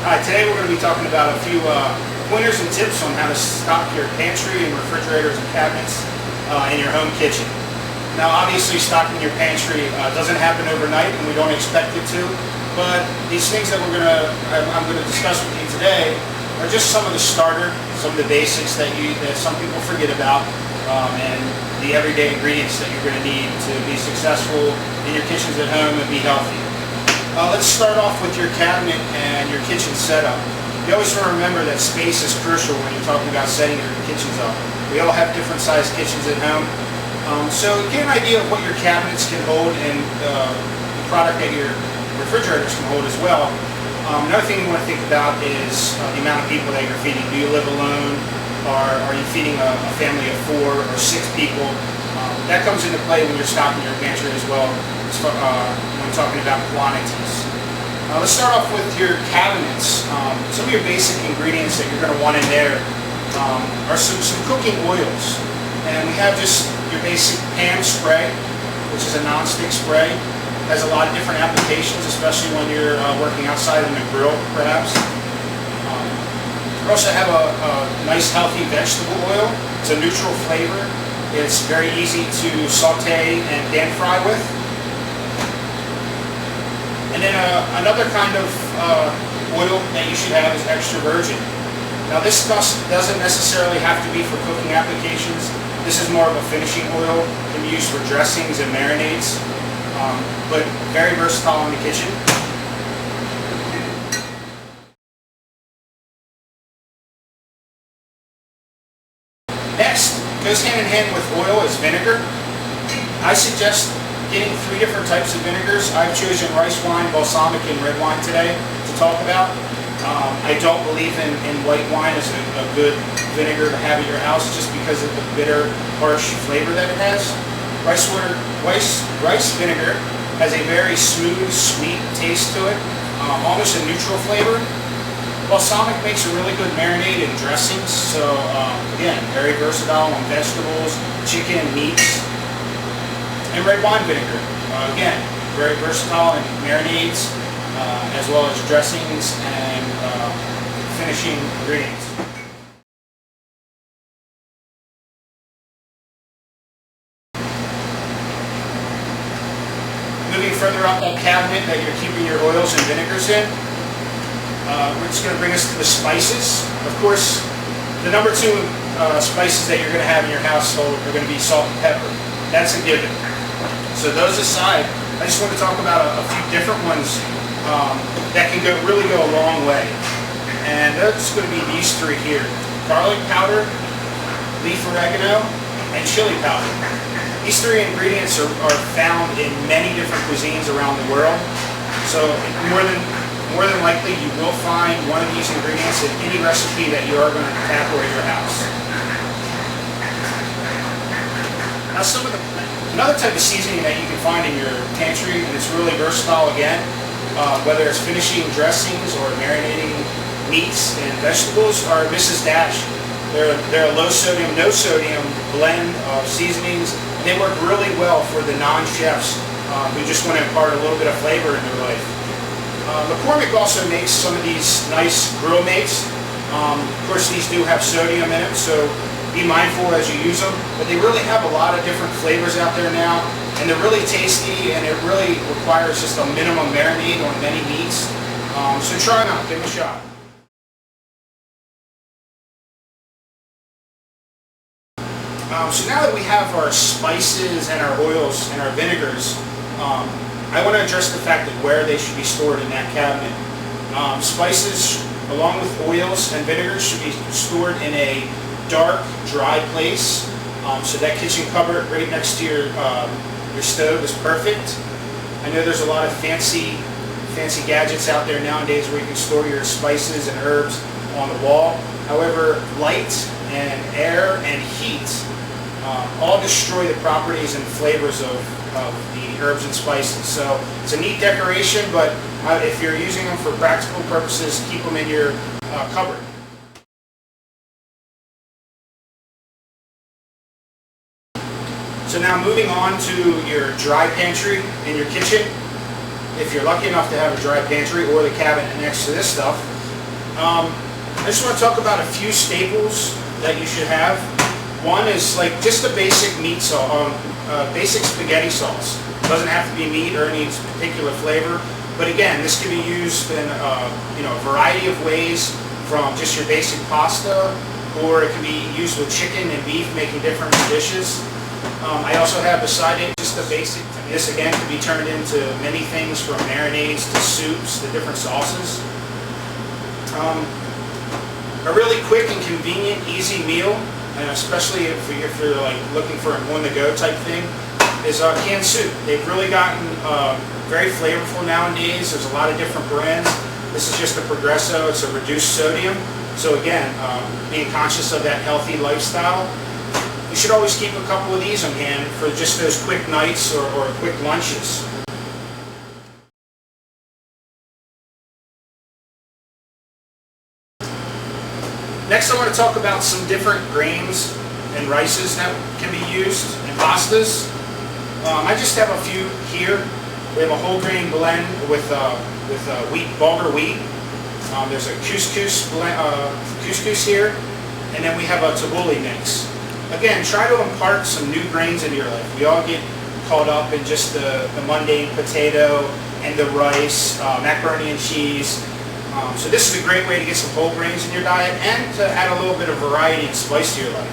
Hi, today we're going to be talking about a few pointers and tips on how to stock your pantry and refrigerators and cabinets in your home kitchen. Now obviously stocking your pantry doesn't happen overnight and we don't expect it to, but these things that I'm going to discuss with you today are just some of the starter, some of the basics that some people forget about, and the everyday ingredients that you're going to need to be successful in your kitchens at home and be healthy. Let's start off with your cabinet and your kitchen setup. You always want to remember that space is crucial when you're talking about setting your kitchens up. We all have different sized kitchens at home. So get an idea of what your cabinets can hold and the product that your refrigerators can hold as well. Another thing you want to think about is the amount of people that you're feeding. Do you live alone? Or are you feeding a family of 4 or 6 people? That comes into play when you're stocking your pantry as well, when talking about quantities. Let's start off with your cabinets. Some of your basic ingredients that you're going to want in there are some cooking oils. And we have just your basic pan spray, which is a non-stick spray. It has a lot of different applications, especially when you're working outside in the grill, perhaps. We also have a nice healthy vegetable oil. It's a neutral flavor. It's very easy to saute and pan fry with. And then another kind of oil that you should have is extra virgin. Now this stuff doesn't necessarily have to be for cooking applications. This is more of a finishing oil. It can be used for dressings and marinades, but very versatile in the kitchen. Next, goes hand in hand with oil is vinegar. I suggest getting 3 different types of vinegars. I've chosen rice wine, balsamic, and red wine today to talk about. I don't believe in white wine as a good vinegar to have at your house just because of the bitter, harsh flavor that it has. Rice vinegar has a very smooth, sweet taste to it, almost a neutral flavor. Balsamic makes a really good marinade in dressings, so again, very versatile on vegetables, chicken, meats. And red wine vinegar, again, very versatile in marinades, as well as dressings and finishing ingredients. Moving further up that cabinet that you're keeping your oils and vinegars in, we're just going to bring us to the spices. Of course, the number 2 spices that you're going to have in your household are going to be salt and pepper. That's a given. So those aside, I just want to talk about a few different ones that can really go a long way. And that's going to be these 3 here: garlic powder, leaf oregano, and chili powder. These 3 ingredients are found in many different cuisines around the world. So more than likely you will find one of these ingredients in any recipe that you are going to tackle at your house. Now another type of seasoning that you can find in your pantry, and it's really versatile again, whether it's finishing dressings or marinating meats and vegetables, are Mrs. Dash. They're a low sodium, no sodium blend of seasonings, and they work really well for the non-chefs who just want to impart a little bit of flavor in their life. McCormick also makes some of these nice grill mates. Of course, these do have sodium in them, so be mindful as you use them. But they really have a lot of different flavors out there now, and they're really tasty, and it really requires just a minimum marinade on many meats. So try them out, give them a shot. So now that we have our spices and our oils and our vinegars, I want to address the fact that where they should be stored in that cabinet. Spices, along with oils and vinegars, should be stored in a dark, dry place. So that kitchen cupboard right next to your stove is perfect. I know there's a lot of fancy gadgets out there nowadays where you can store your spices and herbs on the wall. However, light and air and heat all destroy the properties and flavors of the herbs and spices. So it's a neat decoration, but if you're using them for practical purposes, keep them in your cupboard. So now moving on to your dry pantry in your kitchen. If you're lucky enough to have a dry pantry or the cabinet next to this stuff, I just want to talk about a few staples that you should have. One is like just a basic meat sauce, basic spaghetti sauce. It doesn't have to be meat or any particular flavor, but again, this can be used in a variety of ways, from just your basic pasta, or it can be used with chicken and beef, making different dishes. I also have beside it just a basic. This again can be turned into many things, from marinades to soups to different sauces. A really quick and convenient, easy meal, and especially if you're like looking for an on-the-go type thing, is canned soup. They've really gotten very flavorful nowadays. There's a lot of different brands. This is just a Progresso. It's a reduced sodium. So again, being conscious of that healthy lifestyle, you should always keep a couple of these on hand for just those quick nights or quick lunches. Next, I want to talk about some different grains and rices that can be used in pastas. I just have a few here. We have a whole grain blend with wheat, bulgur wheat. There's a couscous here, and then we have a tabbouleh mix. Again, try to impart some new grains into your life. We all get caught up in just the mundane potato and the rice, macaroni and cheese. So this is a great way to get some whole grains in your diet and to add a little bit of variety and spice to your life.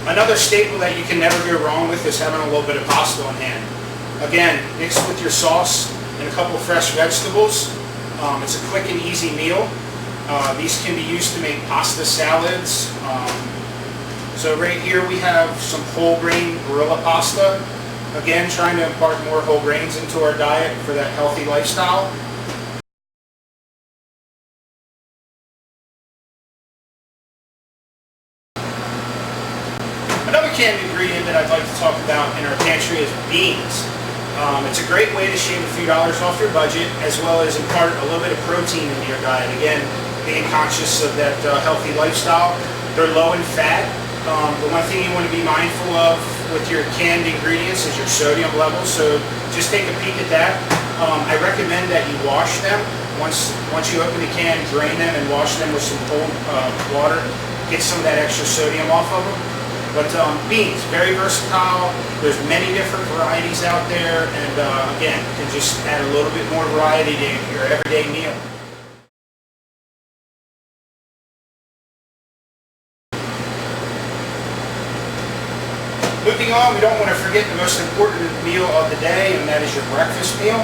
Another staple that you can never go wrong with is having a little bit of pasta on hand. Again, mixed with your sauce and a couple fresh vegetables. It's a quick and easy meal. These can be used to make pasta salads. So right here we have some whole grain Barilla pasta. Again, trying to impart more whole grains into our diet for that healthy lifestyle. Another canned ingredient that I'd like to talk about in our pantry is beans. It's a great way to shave a few dollars off your budget, as well as impart a little bit of protein into your diet. Again, being conscious of that healthy lifestyle. They're low in fat. The one thing you want to be mindful of with your canned ingredients is your sodium levels, so just take a peek at that. I recommend that you wash them. Once you open the can, drain them and wash them with some cold water. Get some of that extra sodium off of them. But beans, very versatile. There's many different varieties out there, and again, can just add a little bit more variety to your everyday meal. Moving on, we don't want to forget the most important meal of the day, and that is your breakfast meal.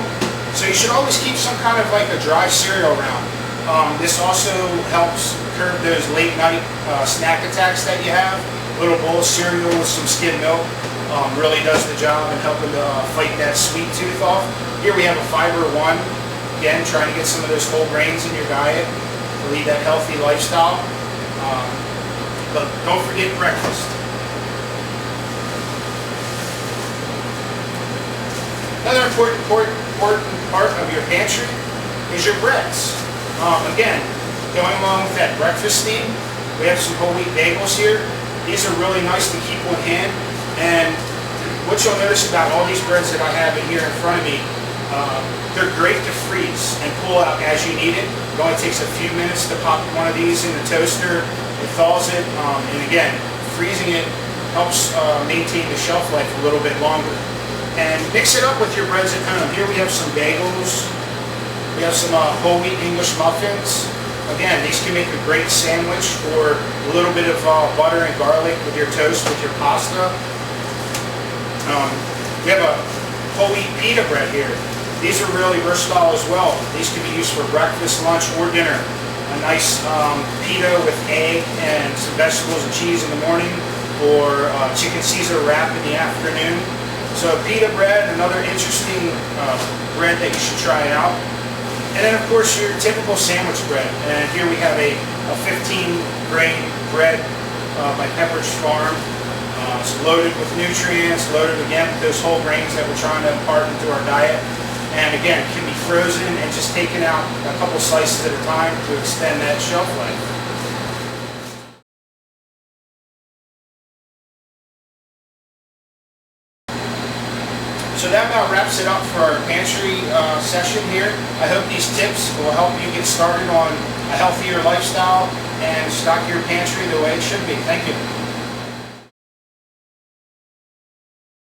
So you should always keep some kind of like a dry cereal around. This also helps curb those late night snack attacks that you have. A little bowl of cereal with some skim milk really does the job in helping to fight that sweet tooth off. Here we have a Fiber One. Again, trying to get some of those whole grains in your diet to lead that healthy lifestyle. But don't forget breakfast. Another important part of your pantry is your breads. Again, going along with that breakfast theme, we have some whole wheat bagels here. These are really nice to keep on hand, and what you'll notice about all these breads that I have here in front of me, they're great to freeze and pull out as you need it. It only takes a few minutes to pop one of these in the toaster. It thaws it, and again, freezing it helps maintain the shelf life a little bit longer. And mix it up with your breads at home. Here we have some bagels. We have some whole wheat English muffins. Again, these can make a great sandwich, or a little bit of butter and garlic with your toast, with your pasta. We have a whole wheat pita bread here. These are really versatile as well. These can be used for breakfast, lunch, or dinner. A nice pita with egg and some vegetables and cheese in the morning, or chicken Caesar wrap in the afternoon. So pita bread, another interesting bread that you should try out. And then of course your typical sandwich bread. And here we have a 15 grain bread by Pepperidge Farm. It's loaded with nutrients, loaded again with those whole grains that we're trying to impart into our diet. And again, it can be frozen and just taken out a couple slices at a time to extend that shelf life. So that about wraps it up for our pantry session here. I hope these tips will help you get started on a healthier lifestyle and stock your pantry the way it should be. Thank you.